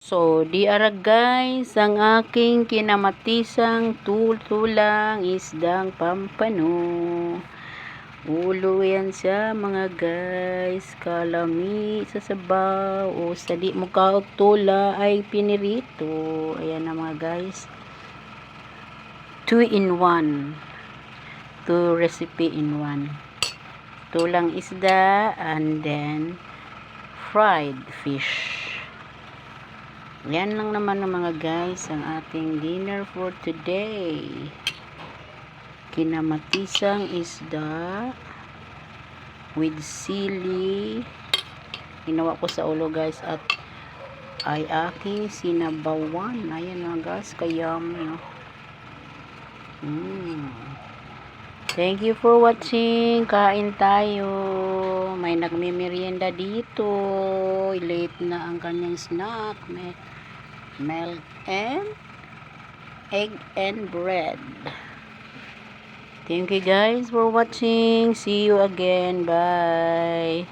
So, di ara guys, ang aking kinamatisang tulang isdang pampano. Ulo yan siya mga guys, kalami sa sabaw o sa di mo kaog tula ay pinirito. Ayan na mga guys. 2 in 1. 2 recipe in 1. Tulang isda and then fried fish. Yan lang naman ng mga guys ang ating dinner for today. Kinamatisang isda with sili. Ginawa ko sa ulo guys at ay aking sinabawan. Ayan mga guys, kayami. Thank you for watching. Kain tayo. May nagmimerienda dito. Late na ang kanyang snack. May milk and egg and bread. Thank you guys for watching. See you again. Bye.